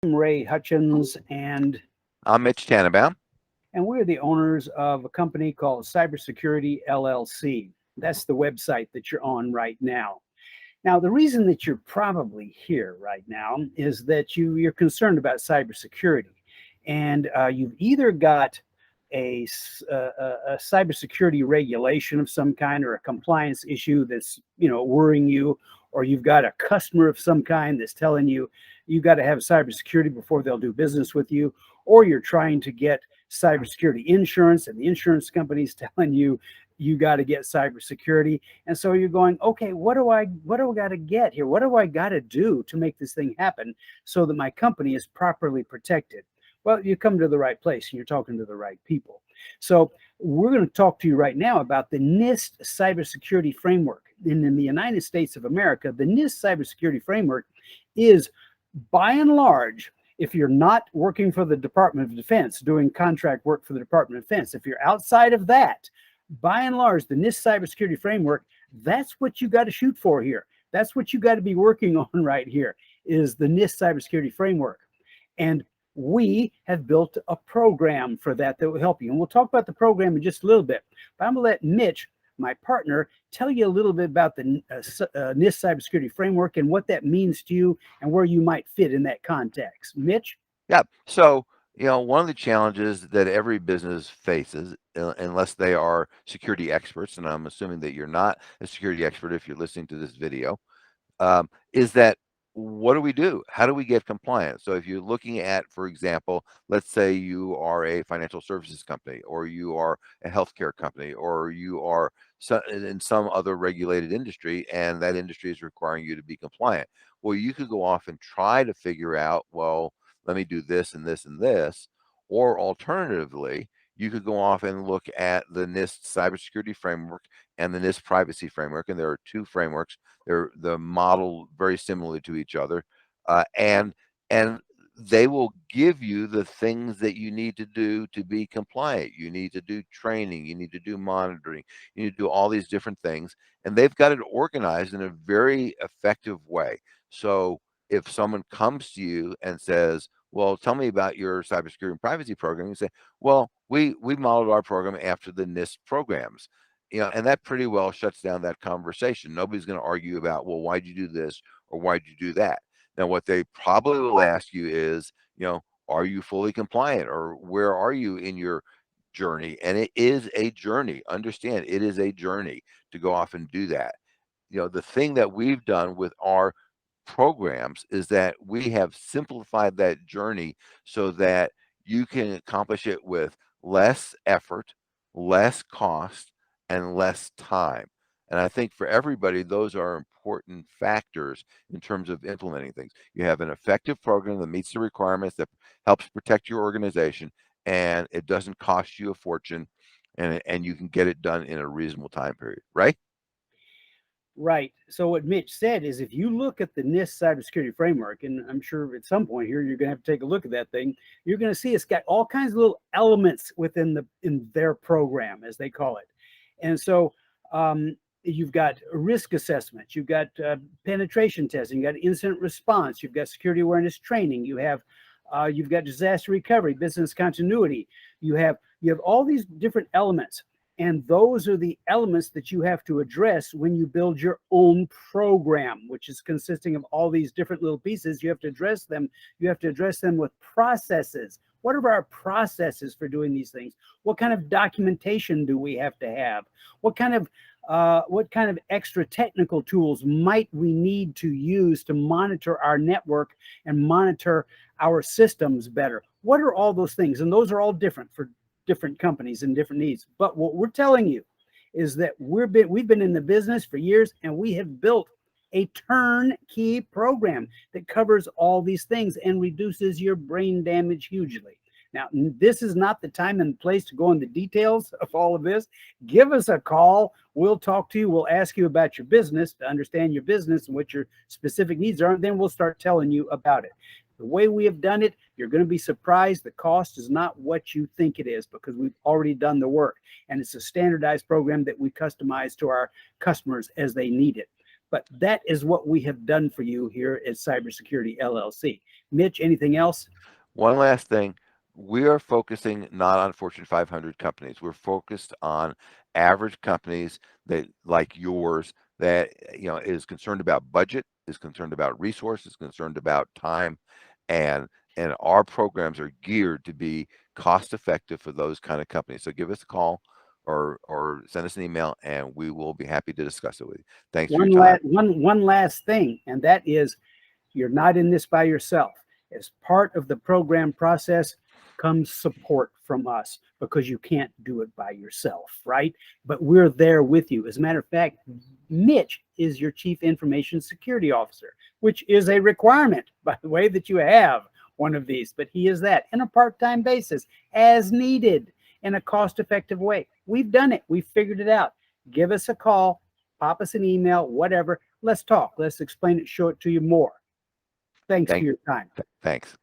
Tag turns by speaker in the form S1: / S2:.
S1: I'm Ray Hutchins, and
S2: I'm Mitch Tanenbaum.
S1: we're the owners of a company called Cybersecurity LLC. That's the website that you're on right now. Now, the reason that you're probably here right now is that you're concerned about cybersecurity, and you've either got a cybersecurity regulation of some kind or a compliance issue that's worrying you, or you've got a customer of some kind that's telling you you got to have cybersecurity before they'll do business with you, or you're trying to get cybersecurity insurance and the insurance company's telling you you got to get cybersecurity. And so you're going, okay, what do I got to get here? What do I got to do to make this thing happen so that my company is properly protected? Well, you come to the right place and you're talking to the right people. So we're going to talk to you right now about the NIST Cybersecurity Framework. And in the United States of America, the NIST Cybersecurity Framework is, by and large, if you're not working for the Department of Defense, doing contract work for the Department of Defense, if you're outside of that, by and large, the NIST Cybersecurity Framework, that's what you got to shoot for here. That's what you got to be working on right here, is the NIST Cybersecurity Framework. And we have built a program for that will help you. And we'll talk about the program in just a little bit. But I'm going to let Mitch, my partner, tell you a little bit about the NIST Cybersecurity Framework and what that means to you and where you might fit in that context. Mitch?
S2: Yeah. So, one of the challenges that every business faces, unless they are security experts, and I'm assuming that you're not a security expert if you're listening to this video, is that what do we do? How do we get compliant? So if you're looking at, for example, let's say you are a financial services company, or you are a healthcare company, or you are in some other regulated industry, and that industry is requiring you to be compliant. Well, you could go off and try to figure out, well, let me do this and this and this, or alternatively, you could go off and look at the NIST Cybersecurity Framework and the NIST Privacy Framework, and there are two frameworks. They're modeled very similarly to each other, and they will give you the things that you need to do to be compliant. You need to do training, you need to do monitoring, you need to do all these different things, and they've got it organized in a very effective way. So if someone comes to you and says, well, tell me about your cybersecurity and privacy program, you say, well, we modeled our program after the NIST programs. And that pretty well shuts down that conversation. Nobody's going to argue about, well, why'd you do this or why'd you do that? Now, what they probably will ask you is, are you fully compliant, or where are you in your journey? And it is a journey. Understand, it is a journey to go off and do that. The thing that we've done with our programs is that we have simplified that journey so that you can accomplish it with less effort, less cost, and less time. And I think for everybody, those are important factors in terms of implementing things. You have an effective program that meets the requirements, that helps protect your organization, and it doesn't cost you a fortune, and you can get it done in a reasonable time period, right?
S1: Right. So what Mitch said is, if you look at the NIST cybersecurity framework, and I'm sure at some point here you're going to have to take a look at that thing, you're going to see it's got all kinds of little elements in their program, as they call it. And so you've got risk assessment, you've got penetration testing, you've got incident response, you've got security awareness training, you've got disaster recovery, business continuity, you have all these different elements. And those are the elements that you have to address when you build your own program, which is consisting of all these different little pieces. You have to address them. You have to address them with processes. What are our processes for doing these things? What kind of documentation do we have to have? What kind of extra technical tools might we need to use to monitor our network and monitor our systems better? What are all those things? And those are all different for different companies and different needs. But what we're telling you is that we've been in the business for years, and we have built a turnkey program that covers all these things and reduces your brain damage hugely. Now, this is not the time and place to go into details of all of this. Give us a call. We'll talk to you. We'll ask you about your business to understand your business and what your specific needs are. And then we'll start telling you about it. The way we have done it, you're going to be surprised. The cost is not what you think it is, because we've already done the work. And it's a standardized program that we customize to our customers as they need it. But that is what we have done for you here at Cybersecurity LLC. Mitch, anything else?
S2: One last thing. We are focusing not on Fortune 500 companies. We're focused on average companies that, like yours, that is concerned about budget, is concerned about resources, concerned about time, and our programs are geared to be cost effective for those kind of companies. So give us a call or send us an email, and we will be happy to discuss it with you. Thanks for your time.
S1: One last thing, and that is, you're not in this by yourself. As part of the program process comes support from us, because you can't do it by yourself, right? But we're there with you. As a matter of fact, Mitch is your Chief Information Security Officer, which is a requirement, by the way, that you have one of these. But he is that in a part-time basis, as needed, in a cost-effective way. We've done it. We've figured it out. Give us a call, pop us an email, whatever. Let's talk. Let's explain it, show it to you more. Thanks for your time.
S2: Thanks.